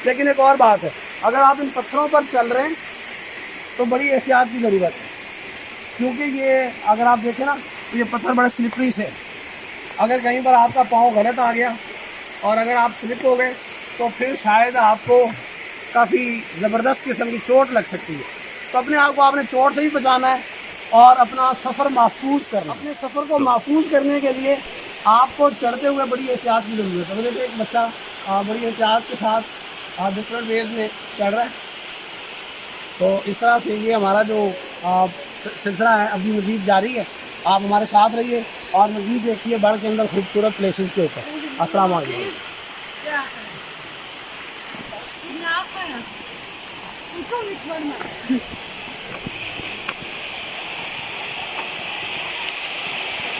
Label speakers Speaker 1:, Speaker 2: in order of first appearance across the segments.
Speaker 1: लेकिन एक और बात है, अगर आप इन पत्थरों पर चल रहे हैं तो बड़ी एहतियात की ज़रूरत है, क्योंकि ये अगर आप देखें ना तो ये पत्थर बड़े स्लिपरी से, अगर कहीं पर आपका पाँव गलत आ गया और अगर आप स्लिप हो गए तो फिर शायद आपको काफ़ी ज़बरदस्त किस्म की चोट लग सकती है। तो अपने आप को आपने चोट से ही बचाना है और अपना सफ़र महफूज करना। अपने सफ़र को महफूज करने के लिए आपको चढ़ते हुए बड़ी एहतियात की ज़रूरत है। जैसे एक बच्चा बड़ी एहतियात के साथ डिफरेंट वेज में चढ़ रहा है, तो इस तरह से ये हमारा जो सिलसिला है अभी मज़ीद जारी है। आप हमारे साथ रहिए और मज़ीद देखिए बढ़ के अंदर खूबसूरत प्लेसेस के ऊपर। अस्सलाम वालेकुम।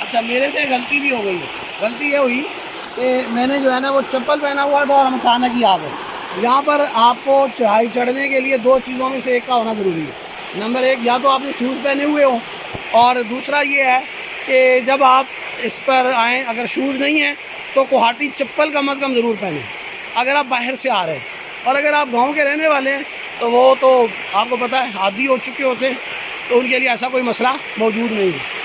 Speaker 1: अच्छा, मेरे से गलती भी हो गई है। गलती ये हुई कि मैंने जो है ना वो चप्पल पहना हुआ था और हम अचानक ही आ गए। यहाँ पर आपको चढ़ाई चढ़ने के लिए दो चीज़ों में से एक का होना ज़रूरी है। नंबर एक, या तो आपने शूज़ पहने हुए हो, और दूसरा ये है कि जब आप इस पर आएँ अगर शूज़ नहीं हैं तो कोहाटी चप्पल कम अज़ कम ज़रूर पहनें अगर आप बाहर से आ रहे हैं। और अगर आप गांव के रहने वाले हैं तो वो तो आपको पता है आदी हो चुके होते हैं, तो उनके लिए ऐसा कोई मसला मौजूद नहीं है।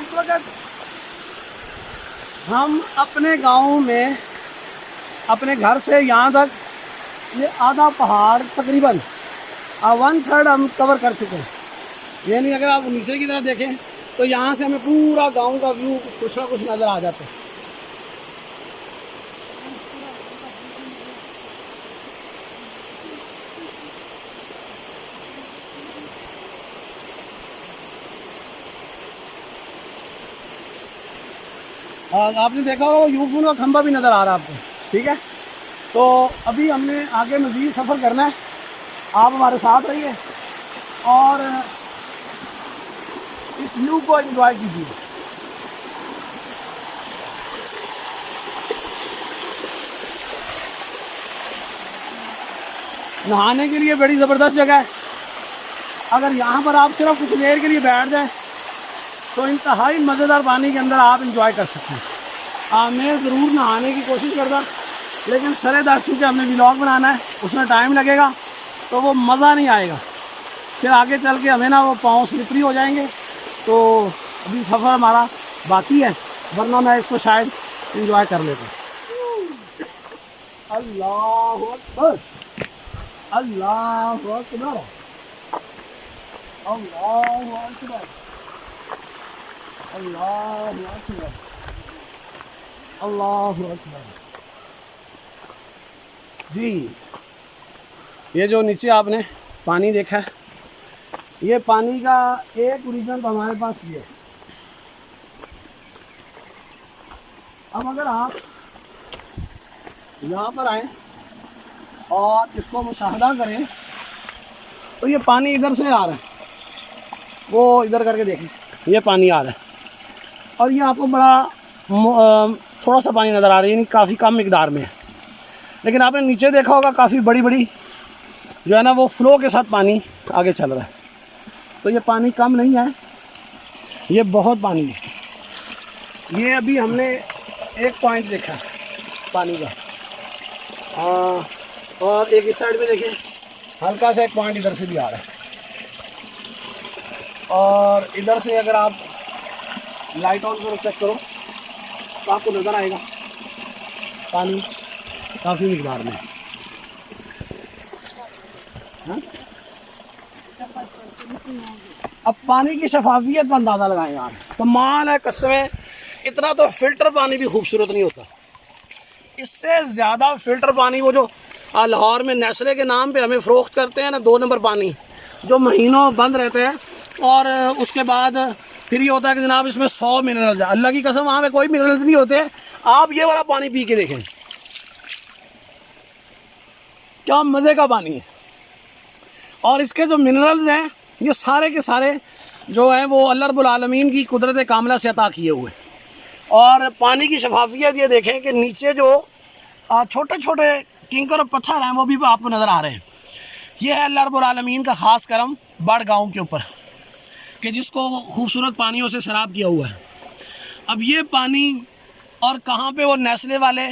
Speaker 1: इस वक्त हम अपने गांव में अपने घर से यहाँ तक ये आधा पहाड़ तकरीबन 1/3 हम कवर कर चुके हैं। यानी अगर आप नीचे की तरफ देखें तो यहाँ से हमें पूरा गांव का व्यू कुछ ना कुछ नज़र आ जाता है। आपने देखा होगा यूफोन का खंभा भी नज़र आ रहा है आपको, ठीक है। तो अभी हमने आगे मज़ीद सफ़र करना है, आप हमारे साथ रहिए और इस व्यू को एंजॉय कीजिए। नहाने के लिए बड़ी ज़बरदस्त जगह है। अगर यहाँ पर आप सिर्फ कुछ देर के लिए बैठ जाएं तो इंतहाई मज़ेदार पानी के अंदर आप इंजॉय कर सकते हैं। मैं ज़रूर नहाने की कोशिश करता, लेकिन सरेदार चूँकि हमने व्लॉग बनाना है उसमें टाइम लगेगा तो वो मज़ा नहीं आएगा। फिर आगे चल के हमें ना वो पाँव स्लिपरी हो जाएंगे। तो अभी सफ़र हमारा बाकी है, वरना मैं इसको शायद इंजॉय कर लेता। अल्लाहु अकबर, अल्लाहु अकबर, अल्लाहु अकबर, अल्लाहु अकबर, अल्लाहु अकबर। जी, ये जो नीचे आपने पानी देखा है, ये पानी का एक रीज़न तो हमारे पास ये है। अब अगर आप यहाँ पर आएँ और इसको मुशाहदा करें तो ये पानी इधर से आ रहा है, वो इधर करके देखें, ये पानी आ रहा है और ये आपको बड़ा थोड़ा सा पानी नज़र आ रहा है, यानी काफ़ी कम मिकदार में है। लेकिन आपने नीचे देखा होगा काफ़ी बड़ी बड़ी जो है ना वो फ्लो के साथ पानी आगे चल रहा है। तो ये पानी कम नहीं है, ये बहुत पानी है। ये अभी हमने एक पॉइंट देखा पानी का, और एक इस साइड में देखिए हल्का सा एक पॉइंट इधर से भी आ रहा है, और इधर से अगर आप लाइट ऑन करो चेक करो तो आपको नज़र आएगा पानी काफ़ी मिकदार में। हाँ? अब पानी की शफाफियत का अंदाज़ा लगाएं यार, कमाल है कसमें। इतना तो फ़िल्टर पानी भी खूबसूरत नहीं होता, इससे ज़्यादा फ़िल्टर पानी वो जो लाहौर में नेस्ले के नाम पे हमें फ़रोख्त करते हैं ना 2 नंबर पानी, जो महीनों बंद रहते हैं। और उसके बाद फिर ये होता है कि जनाब इसमें 100 मिनरल्स है। अल्लाह की कसम वहाँ पे कोई मिनरल्स नहीं होते। आप ये वाला पानी पी के देखें, क्या मज़े का पानी है। और इसके जो मिनरल्स हैं ये सारे के सारे जो हैं वो अल्लाह रब्बुल आलमीन की कुदरत कामला से अता किए हुए। और पानी की शफाफियत ये देखें कि नीचे जो छोटे छोटे किंकर और पत्थर हैं वो भी आपको नज़र आ रहे हैं। ये है अल्लाह रब्बुल आलमीन का ख़ास करम बड़ गाँव के ऊपर कि जिसको खूबसूरत पानियों से शराब किया हुआ है। अब ये पानी और कहाँ पे वो नेस्ले वाले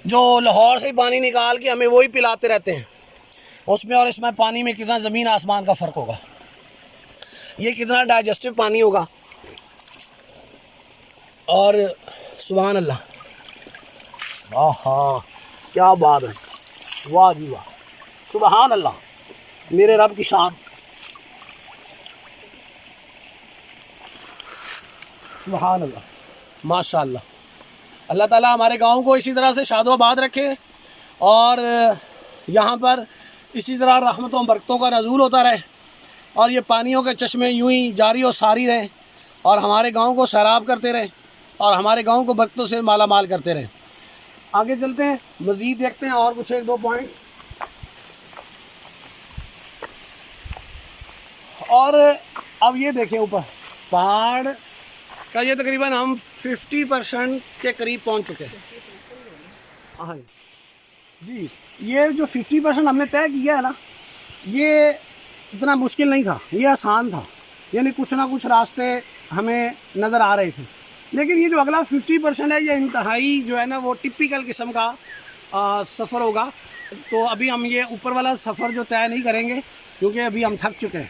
Speaker 1: जो लाहौर से पानी निकाल के हमें वही पिलाते रहते हैं, उसमें और इसमें पानी में कितना ज़मीन आसमान का फ़र्क होगा। ये कितना डाइजेस्टिव पानी होगा। और सुभान अल्लाह, आहा क्या बात है, वाह जी वाह, सुभान अल्लाह, मेरे रब की शान, सुभान अल्लाह, माशाअल्लाह। अल्लाह ताला हमारे गांव को इसी तरह से शादोआबाद रखे और यहाँ पर इसी तरह रहमतों बरकतों का नज़ूल होता रहे और ये पानियों के चश्मे यूं ही जारी और सारी रहे और हमारे गांव को सैराब करते रहे और हमारे गांव को बरकतों से माला माल करते रहे। आगे चलते हैं, मज़ीद देखते हैं और कुछ 1-2 पॉइंट। और अब ये देखें ऊपर पहाड़ का ये तकरीबन हम 50% के करीब पहुंच चुके हैं। हाँ जी, ये जो 50% हमने तय किया है ना, ये इतना मुश्किल नहीं था, ये आसान था। यानी कुछ ना कुछ रास्ते हमें नज़र आ रहे थे, लेकिन ये जो अगला 50% है ये इंतहाई जो है ना वो टिपिकल किस्म का सफ़र होगा। तो अभी हम ये ऊपर वाला सफ़र जो तय नहीं करेंगे क्योंकि अभी हम थक चुके हैं।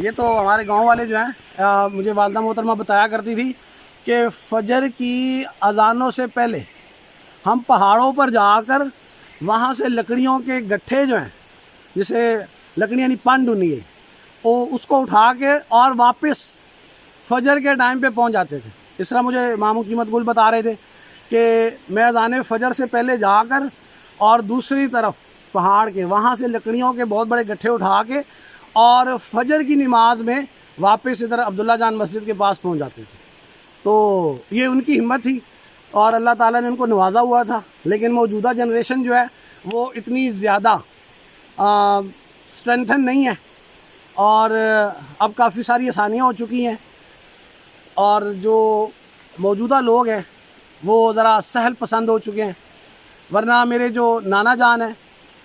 Speaker 1: ये तो हमारे गांव वाले जो हैं मुझे वालदा मोहतरमा बताया करती थी कि फजर की अजानों से पहले हम पहाड़ों पर जाकर वहाँ से लकड़ियों के गट्ठे जो हैं, जिसे लकड़ियाँ नहीं पांडुनी है, वो उसको उठा के और वापस फजर के टाइम पे पहुँच जाते थे। इस तरह मुझे मामू कीमत गुल बता रहे थे कि मैं अज़ान फजर से पहले जाकर और दूसरी तरफ पहाड़ के वहाँ से लकड़ियों के बहुत बड़े गट्ठे उठा के और फजर की नमाज में वापस इधर अब्दुल्ला जान मस्जिद के पास पहुँच जाते थे। तो ये उनकी हिम्मत थी और अल्लाह ताला ने उनको नवाजा हुआ था। लेकिन मौजूदा जनरेशन जो है वो इतनी ज़्यादा स्ट्रेंथन नहीं है और अब काफ़ी सारी आसानियाँ हो चुकी हैं और जो मौजूदा लोग हैं वो ज़रा सहल पसंद हो चुके हैं। वरना मेरे जो नाना जान है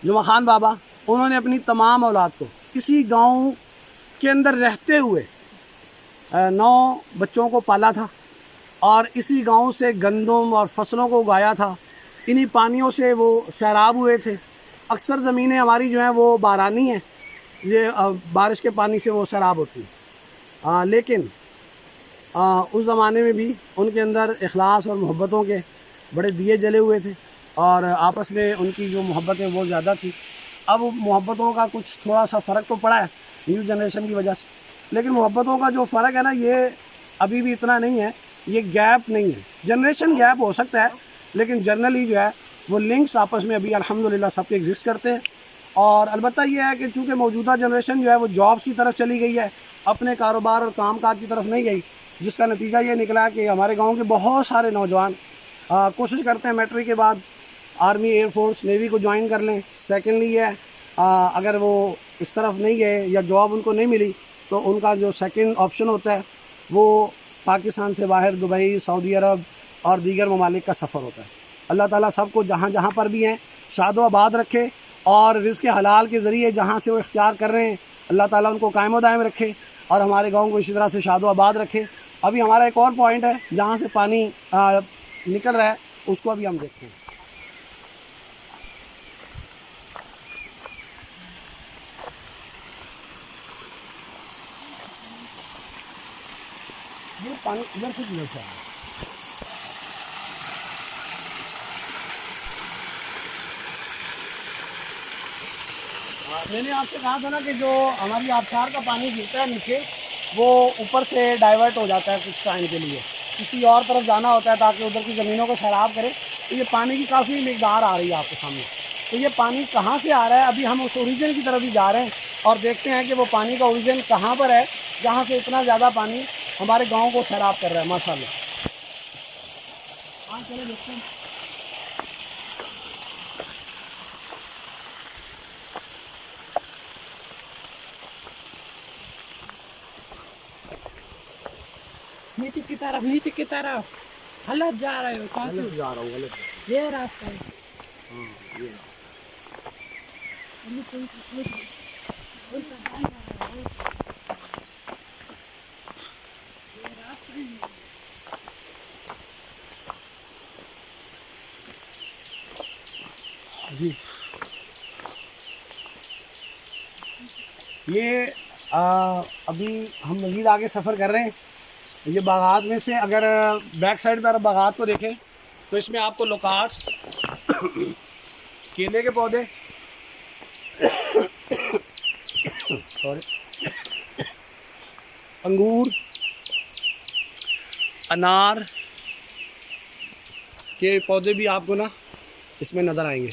Speaker 1: जुमा खान बाबा, उन्होंने अपनी तमाम औलाद को किसी गांव के अंदर रहते हुए 9 बच्चों को पाला था और इसी गांव से गंदम और फसलों को उगाया था। इन्हीं पानियों से वो सैराब हुए थे। अक्सर ज़मीनें हमारी जो हैं वो बारानी हैं, ये बारिश के पानी से वो सैराब होती है। लेकिन उस ज़माने में भी उनके अंदर इखलास और मोहब्बतों के बड़े दिए जले हुए थे और आपस में उनकी जो मोहब्बतें वो ज़्यादा थी। अब मोहब्बतों का कुछ थोड़ा सा फ़र्क तो पड़ा है न्यू जनरेशन की वजह से, लेकिन मोहब्बतों का जो फ़र्क है ना ये अभी भी इतना नहीं है, ये गैप नहीं है। जनरेशन गैप हो सकता है लेकिन जनरली जो है वो लिंक्स आपस में अभी अल्हम्दुलिल्लाह सबके एग्जिस्ट करते हैं। और अलबत्ता ये है कि चूँकि मौजूदा जनरेशन जो है वो जॉब्स की तरफ चली गई है, अपने कारोबार और कामकाज की तरफ नहीं गई, जिसका नतीजा ये निकला कि हमारे गाँव के बहुत सारे नौजवान कोशिश करते हैं मैट्रिक के बाद आर्मी, एयरफोर्स, नेवी को ज्वाइन कर लें। सेकेंडली ये अगर वो इस तरफ नहीं गए या जॉब उनको नहीं मिली तो उनका जो सेकंड ऑप्शन होता है वो पाकिस्तान से बाहर दुबई, सऊदी अरब और दीगर ममालिक का सफ़र होता है। अल्लाह ताला सबको जहाँ जहाँ पर भी हैं शादोआबाद रखे और रिज़्क़ हलाल के ज़रिए जहाँ से वो इख्तियार कर रहे हैं अल्लाह ताला उनको कायम दायम रखे और हमारे गाँव को इसी तरह से शादोआबाद रखे। अभी हमारा एक और पॉइंट है जहाँ से पानी निकल रहा है, उसको अभी हम देखते हैं। ये पानी इधर से किधर से आ रहा है? मैंने आपसे कहा था ना कि जो हमारी आबशार का पानी गिरता है नीचे वो ऊपर से डाइवर्ट हो जाता है कुछ टाइम के लिए, किसी और तरफ जाना होता है ताकि उधर की ज़मीनों को सैराब करे। तो ये पानी की काफ़ी मिकदार आ रही है आपके सामने। तो ये पानी कहाँ से आ रहा है, अभी हम उस ओरिजिन की तरफ ही जा रहे हैं और देखते हैं कि वो पानी का ओरिजिन कहाँ पर है जहाँ से इतना ज़्यादा पानी हमारे गांव को सैराब कर रहा है माशाल्लाह। हाँ चलो देखते हैं।
Speaker 2: नीचे की तरफ गलत जा रहे हो,
Speaker 1: गलत जा रहा हूँ, गलत।
Speaker 2: ये रास्ता है।
Speaker 1: हाँ ये जी। ये अभी हम मज़ीद आगे सफ़र कर रहे हैं। ये बागात में से अगर बैक साइड पर बागात को देखें तो इसमें आपको लोकाट्स, केले के पौधे, सॉरी, अंगूर, अनार के पौधे भी आपको ना इसमें नज़र आएंगे।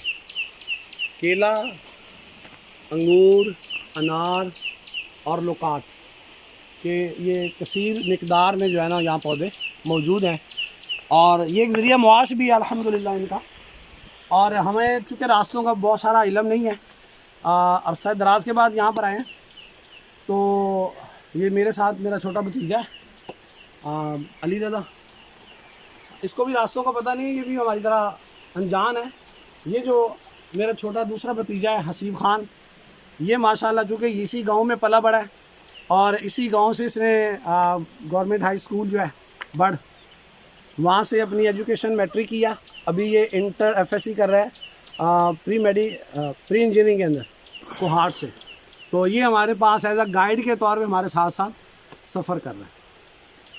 Speaker 1: केला, अंगूर, अनार और लोकाट के ये कसीर मिकदार में जो है ना यहाँ पौधे मौजूद हैं और ये एक ज़रिया मुआश भी है अल्हम्दुलिल्लाह इनका। और हमें चूँकि रास्तों का बहुत सारा इल्म नहीं है, अरसा दराज के बाद यहाँ पर आए हैं, तो ये मेरे साथ मेरा छोटा भतीजा है अली रज़ा, इसको भी रास्तों का पता नहीं है, ये भी हमारी तरह अनजान है। ये जो मेरा छोटा दूसरा भतीजा है हसीब खान, ये माशाल्लाह चूँकि इसी गांव में पला बड़ा है और इसी गांव से इसने गवर्नमेंट हाई स्कूल जो है बड़, वहाँ से अपनी एजुकेशन मैट्रिक किया। अभी ये इंटर एफएससी कर रहा है प्री इंजीनियरिंग के अंदर कोहाट से। तो ये हमारे पास एज अ गाइड के तौर पे हमारे साथ साथ सफ़र कर रहा है।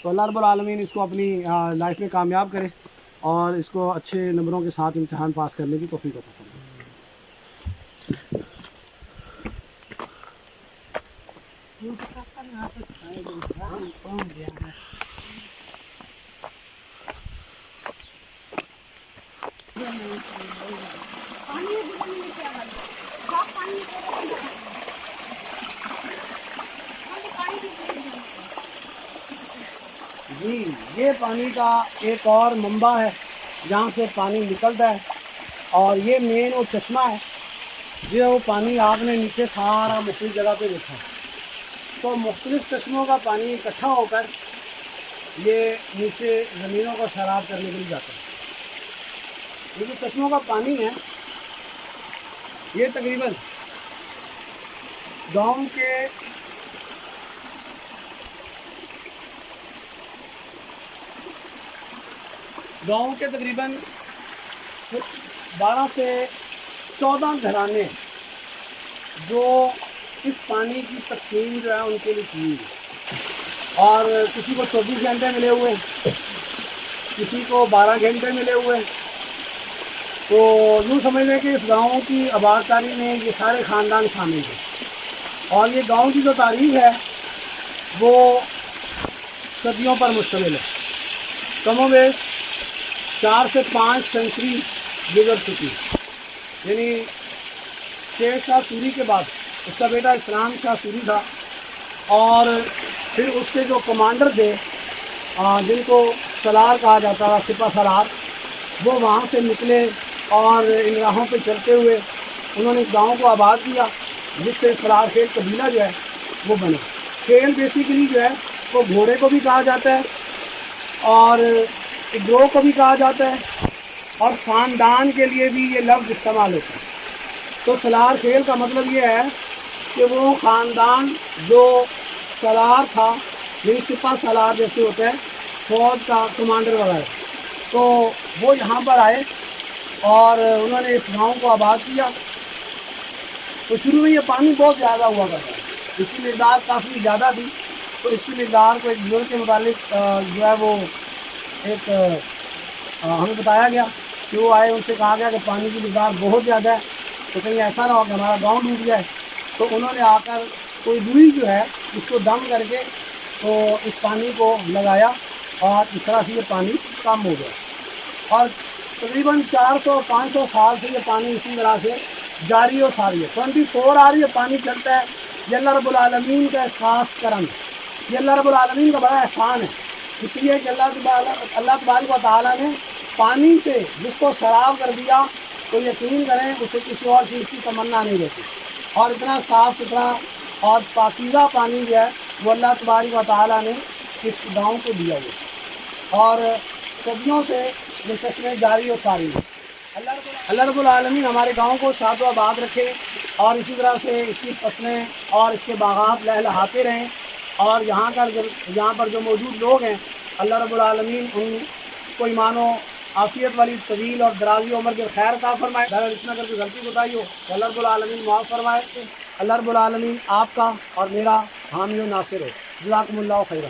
Speaker 1: तो अल्लाह रब्बुल आलमीन इसको अपनी लाइफ में कामयाब करे और इसको अच्छे नंबरों के साथ इम्तिहान पास करने की तौफीक अता फरमाए। जी, ये पानी का एक और मंबा है जहाँ से पानी निकलता है और ये मेन वो चश्मा है जो वो पानी आपने नीचे सारा मुख्तलिफ जगह पे देखा है। तो मुख्तलिफ चश्मों का पानी इकट्ठा होकर ये नीचे ज़मीनों को सैराब करने के लिए जाता है। ये जो चश्मों का पानी है ये तकरीबन गाँव के तकरीबन 12 से 14 घराने जो इस पानी की तकसीम जो है उनके लिए की है। और किसी को 24 घंटे मिले हुए हैं, किसी को 12 घंटे मिले हुए हैं। तो यूँ समझ लें कि इस गांव की आबादकारी में ये सारे ख़ानदान शामिल हैं और ये गांव की जो तारीख़ है वो सदियों पर मुश्तमिल है। कमोबेश 4 से 5 सेंचुरी गुजर चुकी है। यानी शेर शाह सूरी के बाद उसका बेटा इस्लाम शाह सूरी था और फिर उसके जो कमांडर थे जिनको सलार कहा जाता था, सिपा सलार, वो वहाँ से निकले और इन राहों पे चलते हुए उन्होंने इस गाँव को आबाद किया, जिससे सलार खेल कबीला जो है वो बना। खेल बेसिकली जो है वो घोड़े को भी कहा जाता है और ग्रोह को भी कहा जाता है और ख़ानदान के लिए भी ये लफ्ज़ इस्तेमाल होता है। तो सलार खेल का मतलब ये है कि वो ख़ानदान जो सलार था, यानी सिपा सलार जैसे होता है फौज का कमांडर वगैरह, तो वो यहाँ पर आए और उन्होंने इस गांव को आबाद किया। तो शुरू में ये पानी बहुत ज़्यादा हुआ करता है, इसकी मकदार काफ़ी ज़्यादा थी। तो इसकी मकदार को एक बुजुर्ग के मुतालिक जो है वो एक हमें बताया गया कि वो आए, उनसे कहा गया कि पानी की मकदार बहुत ज़्यादा है, तो कहीं ऐसा ना हो कि हमारा गांव डूब जाए। तो उन्होंने आकर कोई रुई जो है इसको दम करके तो इस पानी को लगाया और इस तरह से ये पानी कम हो गया। और तकरीबन 400-500 साल से ये पानी इसी तरह से जारी और सारी है, 24 आ रही है, पानी चलता है। ये अल्लाह रब्बुल आलमीन का खास करम, ये अल्लाह रब्बुल आलमीन का बड़ा एहसान है। इसलिए कि अल्लाह तबारक व तआला ने पानी से जिसको शराब कर दिया तो यकीन करें उसे किसी और चीज़ की तमन्ना नहीं रहती। और इतना साफ़ सुथरा और पाकीज़ा पानी जो है वो अल्लाह तबारक व तआला ने इस गाँव को दिया हुआ और सदियों से ये चश्मे जारी और सारी है। अल्लाह रब्बुल आलमीन हमारे गाँव को शाद व आबाद रखे और इसी तरह से इसकी फसलें और इसके बागात लहलहाते रहें। और यहाँ पर जो मौजूद लोग हैं अल्लाह रब्बुल आलमीन उनको ईमानो आफियत वाली तवील और दराजी उम्र के खैर अता फरमाए। अगर इसमें अगर कोई गलती बताई हो तो अल्लाह रब्बुल आलमीन माफ़ फरमाए। अल्लाह रब्बुल आलमीन आपका और मेरा हामी व नासिर हो। जज़ाकुमुल्लाहु खैरा।